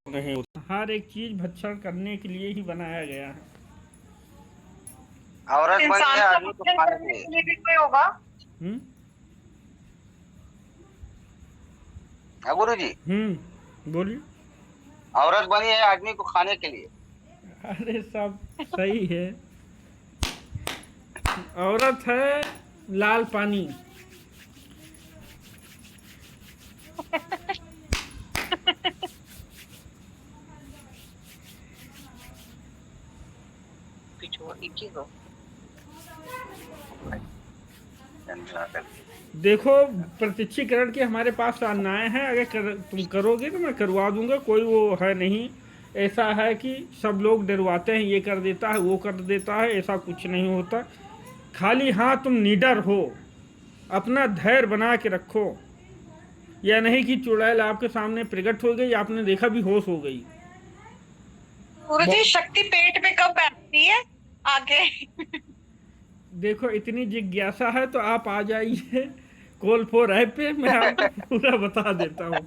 नहीं होता। हर एक चीज भक्षण करने के लिए ही बनाया गया है। औरत बनी इंसान है का आदमी को भक्षण खाने करने के के लिए। लिए भी कोई होगा। हम्म हाँ गुरु जी, बोलिए। औरत बनी है आदमी को खाने के लिए। अरे सब सही है। औरत है लाल पानी। देखो, प्रत्यक्षीकरण की हमारे पास नाएं हैं। अगर तुम करोगे तो मैं करवा दूंगा, कोई वो है नहीं। ऐसा है कि सब लोग डरवाते हैं, ये कर देता है वो कर देता है, ऐसा कुछ नहीं होता। खाली हाँ, तुम निडर हो, अपना धैर्य बना के रखो। या नहीं कि चुड़ैल आपके सामने प्रकट हो गई, आपने देखा भी होश हो गई। गुरुजी, शक्ति पेट में कब बैठती है आगे? देखो, इतनी जिज्ञासा है तो आप आ जाइए कॉल फॉर ऐप पे, मैं आपको पूरा बता देता हूँ।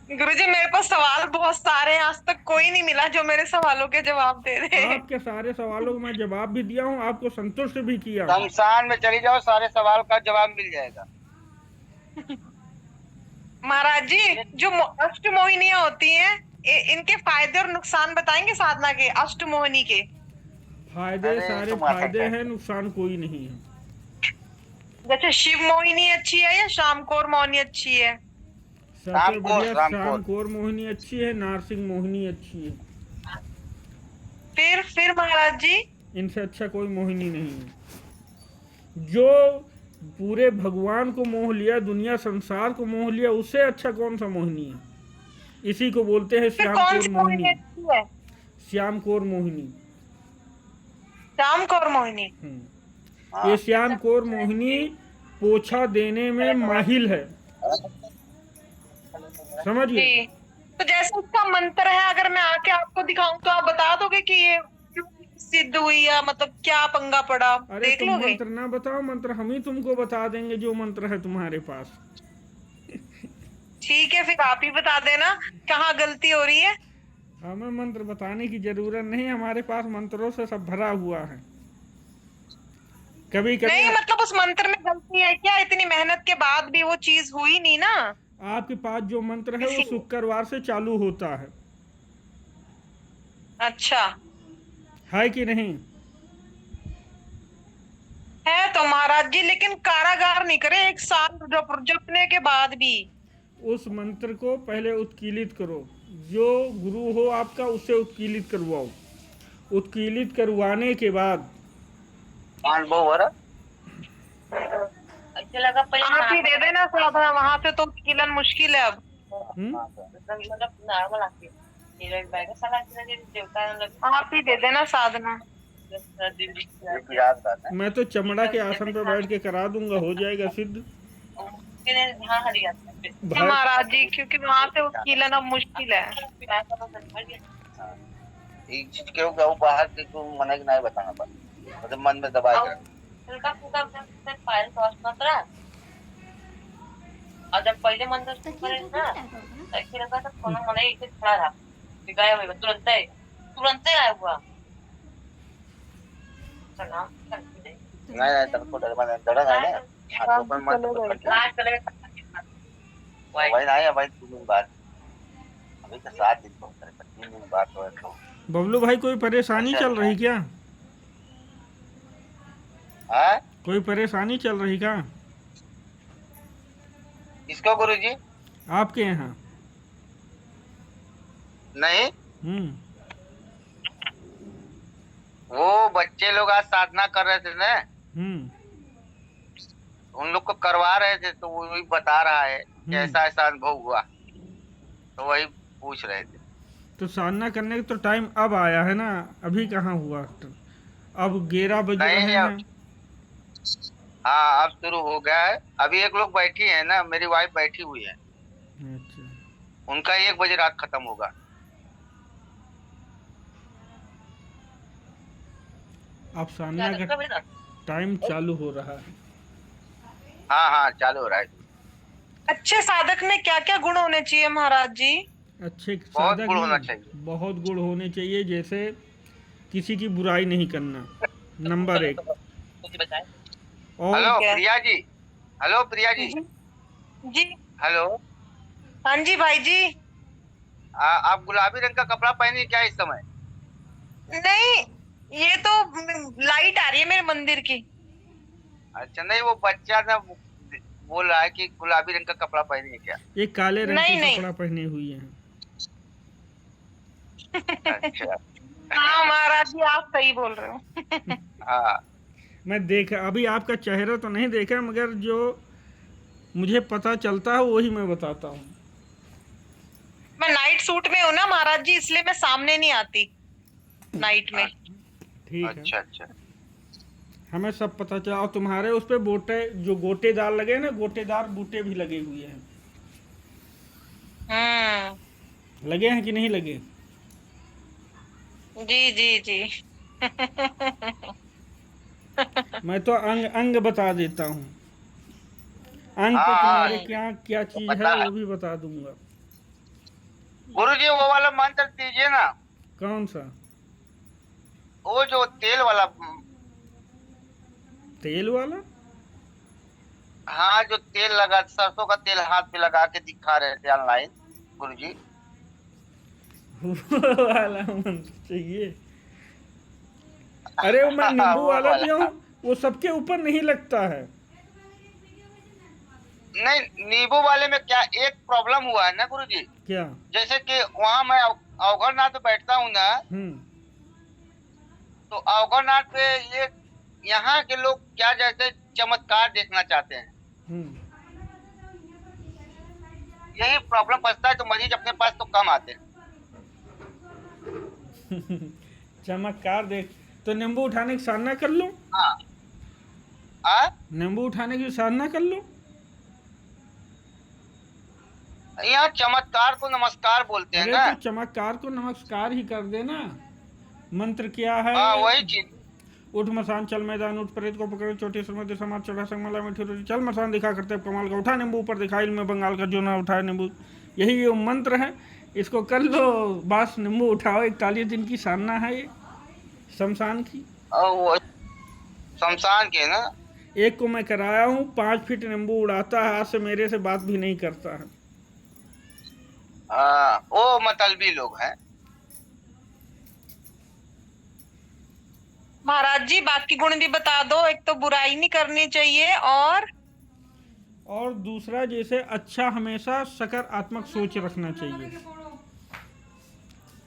गुरुजी, मेरे पास सवाल बहुत सारे हैं, आज तक कोई नहीं मिला जो मेरे सवालों के जवाब दे दे। आपके सारे सवालों को मैं जवाब भी दिया हूँ, आपको संतुष्ट भी किया हूँ। शमशान में चली जाओ, सारे सवाल का जवाब मिल जाएगा। महाराज जी, जो अष्टमोहिनियां होती हैं, इनके फायदे और नुकसान बताएंगे साधना के, अष्टमोहिनी के। फायदे अरे सारे तो माथा फायदे खाए। हैं, नुकसान कोई नहीं है। जैसे शिव मोहिनी अच्छी है या शामकोर मोहिनी अच्छी है? सबसे बढ़िया रामकोर। शाम कौर मोहिनी अच्छी है, नारसिंह मोहिनी अच्छी है। फिर महाराज जी, इनसे अच्छा कोई मोहिनी नहीं है। जो पूरे भगवान को मोह लिया, दुनिया संसार को मोह लिया, उससे अच्छा कौन सा मोहिनी है? इसी को बोलते हैं फिर श्याम कौन कौर सी मोहिनी। मोहिनी अच्छी है? श्याम कौर मोहिनी। शामकोर मोहिनी। ये हाँ। श्याम कौर मोहिनी पोछा देने में माहिर है, समझिए। जी, तो जैसे उसका मंत्र है, अगर मैं आके आपको दिखाऊं तो आप बता दोगे कि ये क्यों सिद्ध हुई, या मतलब क्या पंगा पड़ा, अरे देख तुम लोगे? मंत्र ना बताओ, मंत्र हम ही तुमको बता देंगे, जो मंत्र है तुम्हारे पास। ठीक है, फिर आप ही बता देना कहाँ गलती हो रही है। हमें मंत्र बताने की जरूरत नहीं, हमारे पास मंत्रों से सब भरा हुआ है। कभी कभी नहीं, मतलब उस मंत्र में गलती है क्या? इतनी मेहनत के बाद भी वो चीज हुई नहीं ना, आपके पास जो मंत्र है वो इसीलिए। शुक्रवार से चालू होता अच्छा है कि नहीं? है तो महाराज जी, लेकिन कारागार नहीं करे एक साल जपने के बाद भी। उस मंत्र को पहले उत्कीलित करो, जो गुरु हो आपका उससे उत्कीलित करवाओ। उत्कीलित करवाने के बाद आप ही दे देना साधना, वहां से तो किलन मुश्किल है अब। आप ही दे देना साधना। मैं तो चमड़ा के आसन पर बैठ के करा दूंगा, हो जाएगा सिद्ध। भाई महाराज जी, क्योंकि वहां से उत्कीलन अब मुश्किल है। क्यों क्या बाहर के तू मन की नहीं बताना बस, मतलब मन में दबाए कर। और जब पहले मंदिर शुरू करे ना, ऐसे लगा था कोनो मने इसे खड़ा था, गायब हो तुरंत ही गायब हुआ। नहीं तब तो डर बना डरा नहीं ना, हाथ ऊपर मत लास्ट चले भाई नहीं है भाई, 3 दिन बाद अभी तो 7 दिन बहुत करे, 3 दिन बाद तो बबलू भाई, कोई परेशानी चल रही क्या? हाँ। कोई परेशानी चल रही क्या किसको गुरुजी? आपके यहाँ? नहीं, वो बच्चे लोग आज साधना कर रहे थे ना, उन लोग को करवा रहे थे, तो वो वही बता रहा है कि ऐसा ऐसा अनुभव हुआ, तो वही पूछ रहे थे। तो साधना करने का तो टाइम अब आया है ना, अभी कहाँ हुआ? अब 11 बज रहे नहीं, हैं। हाँ अब शुरू हो गया है। अभी एक लोग बैठी है ना, मेरी वाइफ बैठी हुई है, अच्छा, उनका 1 बजे रात खत्म होगा। अब साधना का टाइम चालू हो रहा है। हाँ हाँ चालू हो रहा है। अच्छे साधक में क्या क्या गुण होने चाहिए महाराज जी? अच्छे बहुत साधक गुण होना में चाहिए। बहुत गुण होने चाहिए, जैसे किसी की बुराई नहीं करना, नंबर 1। कुछ बताए। और हेलो क्या? प्रिया जी। हेलो प्रिया जी। जी जी। हेलो। हाँ जी भाई जी। आप गुलाबी रंग का कपड़ा पहनी क्या इस समय? नहीं, ये तो लाइट आ रही है मेरे मंदिर की। अच्छा, नहीं वो बच्चा ना बोल रहा है कि गुलाबी रंग का कपड़ा पहनी है क्या? ये काले रंग के नहीं नहीं। कपड़ा पहने हुई हैं। अच्छा। हाँ महाराज जी, आप सही बोल रहे हो। हाँ। मैं देखा, अभी आपका चेहरा तो नहीं देखा, मगर जो मुझे पता चलता है वही मैं बताता हूँ। मैं नाइट सूट में हूँ ना महाराज जी, इसलिए मैं सामने नहीं आती नाइट में। ठीक है, अच्छा अच्छा। हमें सब पता चला। और तुम्हारे उस पे बोटे, जो गोटेदार लगे ना, गोटेदार बूटे भी लगे हुए हैं। लगे हैं कि नहीं लगे? जी जी जी। मैं तो अंग अंग बता देता हूँ, अंग पे हाँ तुम्हारे क्या क्या वो चीज है पता है। वो भी बता दूंगा। गुरु जी वो वाला मंत्र दीजिए ना। कौन सा? वो जो तेल वाला। तेल वाला? हाँ, जो तेल लगा, सरसों का तेल हाथ में लगा के दिखा रहे थे ऑनलाइन गुरु जी। वो वाला मंत्र चाहिए? अरे वो मैं नींबू वो वाला दिया वाला। हूँ, वो सबके ऊपर नहीं लगता है। नहीं, नींबू वाले में क्या एक प्रॉब्लम हुआ है ना गुरु जी। क्या? जैसे कि वहां मैं अवघरनाथ बैठता हूँ ना, हम्म। तो अवघरनाथ पे ये यहाँ के लोग क्या जैसे चमत्कार देखना चाहते हैं। हम्म। यही प्रॉब्लम फंसता है, तो मरीज अपने पास तो कम आते हैं। चमत्कार देख, तो नींबू उठाने की साधना कर लो। हाँ। आ? नींबू उठाने की साधना कर लो। यहाँ चमत्कार को नमस्कार बोलते हैं अरे ना। तो चमत्कार को नमस्कार ही कर देना। मंत्र क्या है? हाँ वही चीज। उठ मसान चल मैदान, उठ प्रेत को पकड़े चोटी समझ समाज चढ़ा संगमला में ठिठुरी, चल मसान दिखा करते कमाल का, उठा नींबू ऊपर दिखा इल्म बंगाल का, जो ना उठाए नींबू। यही ये मंत्र है, इसको कर लो। बस नींबू उठाओ, 41 दिन की साधना है ये, शमशान की। और वो शमशान के ना। एक को मैं कराया हूँ, 5 फीट नींबू उड़ाता है, आज से मेरे से बात भी नहीं करता है। वो मतलबी लोग हैं। महाराज जी बाकी गुण भी बता दो। एक तो बुराई नहीं करनी चाहिए, और दूसरा, जैसे अच्छा हमेशा सकारात्मक सोच रखना चाहिए,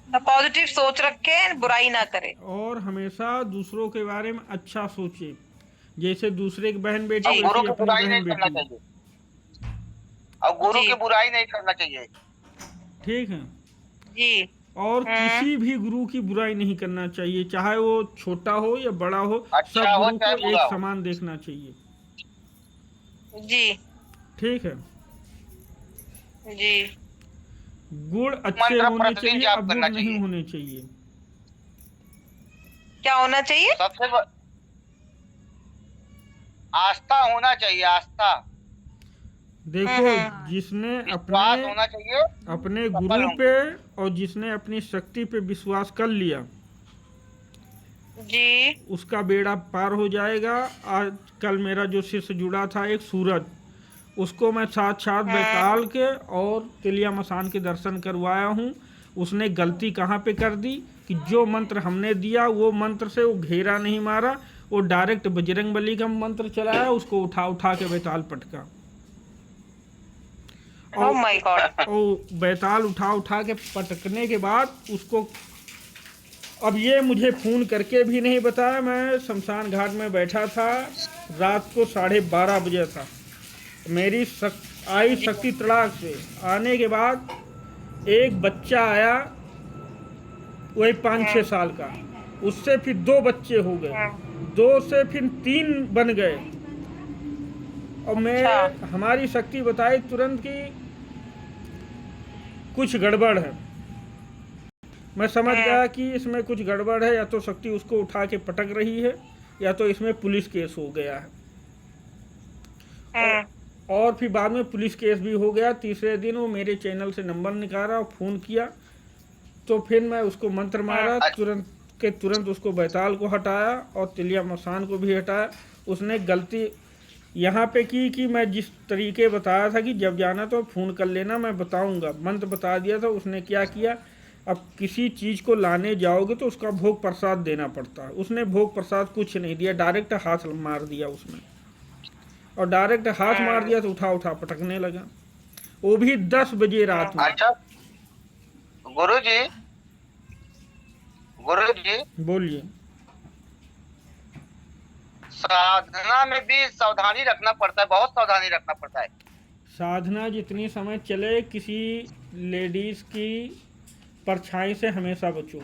पॉजिटिव सोच रखे, बुराई ना करे। और हमेशा दूसरों के बारे में अच्छा सोचे, जैसे दूसरे की बहन बेटी और जी गुरु वैसी की अपनी बुराई नहीं बहन करना बेटी। चाहिए। और गुरु जी की बुराई नहीं करना चाहिए। ठीक है। जी। और किसी भी गुरु की बुराई नहीं करना चाहिए, चाहे वो छोटा हो या बड़ा हो, सब अच्छा हो गुरु चाहे को एक बुरा हो। समान देखना चाहिए। जी ठीक है। जी। गुण अच्छे मंत्र होने प्रतिदिन चाहिए, जाप अवगुण करना नहीं चाहिए। होने चाहिए। क्या होना चाहिए? सबसे आस्था होना चाहिए, आस्था। देखो, जिसने अपने विश्वास होना चाहिए। अपने सफल गुरु होंगे। पे और जिसने अपनी शक्ति पे विश्वास कर लिया, जी। उसका बेड़ा पार हो जाएगा। आज कल मेरा जो शिष्य जुड़ा था, एक सूरज, उसको मैं साक्षात बैताल के और तिलिया मसान के दर्शन करवाया हूँ। उसने गलती कहाँ पे कर दी कि जो मंत्र हमने दिया वो मंत्र से वो घेरा नहीं मारा, वो डायरेक्ट बजरंग बली का मंत्र चलाया, उसको उठा उठा के बैताल पटका। Oh my God. और बैताल उठा उठा के पटकने के बाद उसको, अब ये मुझे फ़ोन करके भी नहीं बताया, मैं शमशान घाट में बैठा था, रात को 12:30 बजे था। मेरी आई शक्ति तड़ाक से। आने के बाद एक बच्चा आया, वही 5-6 साल का, उससे फिर 2 बच्चे हो गए, 2 से फिर 3 बन गए। और मैं, हमारी शक्ति बताई तुरंत कि कुछ गड़बड़ है। मैं समझ गया कि इसमें कुछ गड़बड़ है, या तो शक्ति उसको उठा के पटक रही है, या तो इसमें पुलिस केस हो गया है। और फिर बाद में पुलिस केस भी हो गया। तीसरे दिन वो मेरे चैनल से नंबर निकाला और फ़ोन किया, तो फिर मैं उसको मंत्र मारा, तुरंत उसको बैताल को हटाया और तिलिया मसान को भी हटाया। उसने गलती यहाँ पे की कि मैं जिस तरीके बताया था कि जब जाना तो फ़ोन कर लेना, मैं बताऊँगा, मंत्र बता दिया था। उसने क्या किया, अब किसी चीज़ को लाने जाओगे तो उसका भोग प्रसाद देना पड़ता है। उसने भोग प्रसाद कुछ नहीं दिया, डायरेक्ट हाथ मार दिया उसने, और डायरेक्ट हाथ मार दिया तो उठा पटकने लगा, वो भी 10 बजे रात में। अच्छा गुरुजी, बोलिए। साधना में भी सावधानी रखना पड़ता है, बहुत सावधानी रखना पड़ता है। साधना जितनी समय चले, किसी लेडीज की परछाई से हमेशा बचो।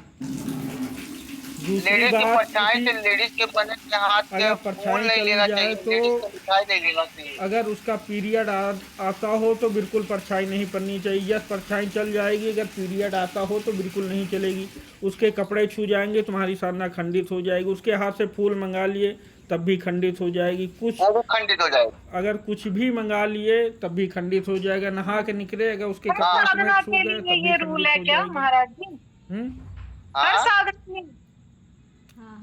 दूसरी लेडीज की बात, परछाई से, लेडीज के बने के हाथ के अगर फूल परछाई नहीं चली लेना जाए चाहिए, तो लेडीज को मिठाई नहीं लेना चाहिए। अगर उसका पीरियड आता हो तो बिल्कुल परछाई नहीं पड़नी चाहिए। यस, परछाई चल जाएगी, अगर पीरियड आता हो तो बिल्कुल नहीं चलेगी। उसके कपड़े छू जाएंगे, तुम्हारी साधना खंडित हो जाएगी। उसके हाथ से फूल मंगा लिए तब भी खंडित हो जाएगी। कुछ वो भी खंडित हो जाएगा। अगर कुछ भी मंगा लिए तब भी खंडित हो जाएगा। नहा के निकले, अगर उसके कपड़े तुम्हें साधना छू के गए लिए तब भी ये रूल खंडित है हो क्या जाएगी। महाराज जी? हर हाँ साधना में?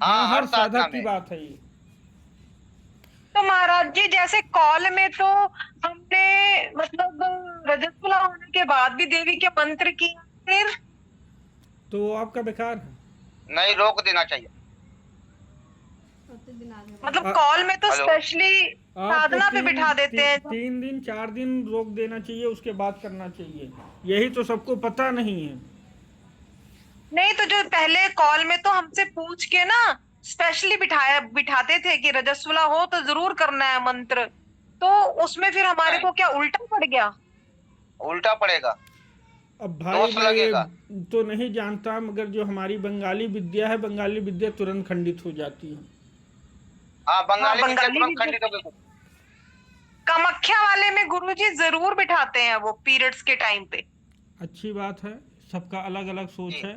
हाँ, हर साधना साधक की में। बात है ये। तो महाराज जी जैसे कॉल में तो हमने मतलब रजस्वला होने के बाद भी देवी के मंत्र किया, फिर तो वो आपका बेकार है। नहीं, रोक देना चाहिए। मतलब कॉल में तो हेलो। स्पेशली आपको साधना पे बिठा देते हैं। 3 दिन 4 दिन रोक देना चाहिए, उसके बाद करना चाहिए। यही तो सबको पता नहीं है। नहीं तो जो पहले कॉल में तो हमसे पूछ के ना स्पेशली बिठाते थे कि रजस्वला हो तो जरूर करना है मंत्र, तो उसमें फिर हमारे को क्या उल्टा पड़ गया? उल्टा पड़ेगा, अब भाई दोष मैं लगेगा। ये तो नहीं जानता, मगर जो हमारी बंगाली विद्या है, बंगाली विद्या तुरंत खंडित हो जाती है। हाँ, बंगाली हाँ, विद्या बंगाली तुरंत विद्या। खंडित हो गई। कामाख्या वाले में गुरुजी जरूर बिठाते हैं वो पीरियड्स के टाइम पे। अच्छी बात है, सबका अलग अलग सोच जी। है।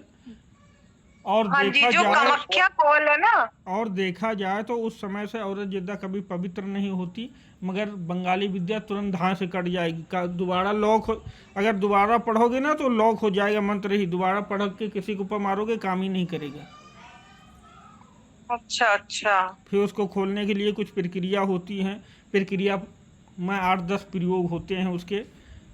और हाँ जी, देखा जो जाए कामाख्या कॉल है ना, और देखा जाए तो उस समय से औरत जिद्दा कभी पवित्र नहीं होती, मगर बंगाली विद्या तुरंत धां से कट जाएगी। दोबारा अगर दोबारा पढ़ोगे ना तो लॉक हो जाएगा मंत्र ही। दोबारा पढ़ के किसी के ऊपर मारोगे, काम ही नहीं करेगा। अच्छा अच्छा। फिर उसको खोलने के लिए कुछ प्रक्रिया होती हैं। प्रक्रिया में 8-10 प्रयोग होते हैं उसके।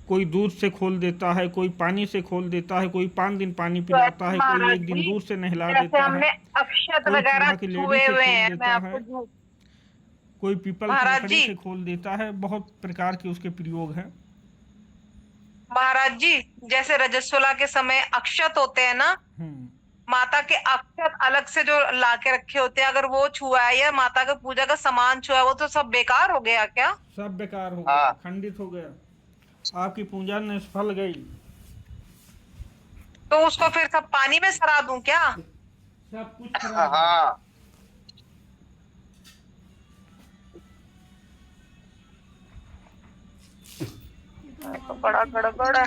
कोई दूध से खोल देता है, कोई पानी से खोल देता है, कोई 5 दिन पानी पिलाता है, कोई 1 दिन दूध से नहला जैसे देता हमने है, अक्षत कोई वगैरह चूल्हा की लेडी छुए से हुए खोल हैं, मैं देता आपको है, कोई पीपल की महाराज लकड़ी जी। से खोल देता है। बहुत प्रकार के उसके प्रयोग हैं। महाराज जी जैसे रजस्वला के समय अक्षत होते हैं ना, माता के अक्षत अलग से जो लाके रखे होते हैं, अगर वो छुआ है या माता का पूजा का सामान छुआ है, वो तो सब बेकार हो गया क्या? सब बेकार हो हाँ। गया, खंडित हो गया, आपकी पूजा निष्फल गई। तो उसको फिर सब पानी में सरा दूं क्या? सब कुछ खराब है। हाँ, तो बड़ा गड़बड़ है।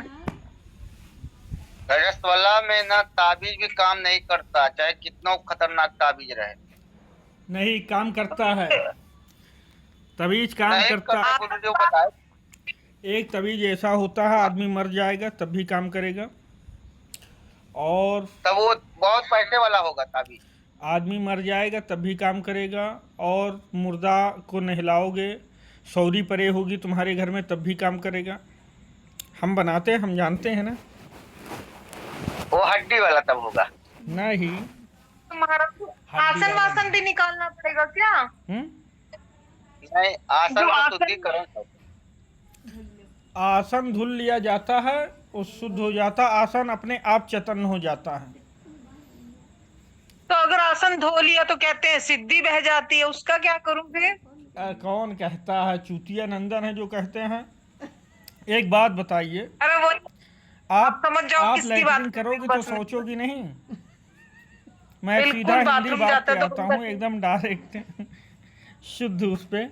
रजस्वला में ना ताबीज भी काम नहीं करता, चाहे कितना खतरनाक ताबीज रहे। नहीं, काम करता है, तवीज काम नहीं करता। करता, गुरु जो बताए। एक तवीज ऐसा होता है, आदमी मर जाएगा तब भी काम करेगा। और तब वो बहुत पैसे वाला होगा ताबीज। आदमी मर जाएगा तब भी काम करेगा। और मुर्दा को नहलाओगे, सौरी परे होगी तुम्हारे घर में, तब भी काम करेगा। हम बनाते हैं, हम जानते हैं ना। वो हड्डी वाला तब होगा। नहीं, तुम्हारा आसन वासन भी निकालना पड़ेगा क्या? नहीं, आसन जो को आसन- शुद्धिकरण। आसन धुल लिया जाता है, वो शुद्ध हो जाता। आसन अपने आप चैतन्य हो जाता है। तो अगर आसन धो लिया तो कहते हैं सिद्धि बह जाती है, उसका क्या करूं फिर? कौन कहता है? चूतिया नंदन है जो कहते हैं। एक बात बताइए, अरे वो आप समझ जाओ आप किसकी बात लैट्रिन कर रहे हो करोगे तो बस में। सोचोगी नहीं। मैं बिल्कुल, सीधा हिंदी बाथरूम बात जाते पे तो आता बस- हूँ, एकदम डायरेक्ट शुद्ध उस पे।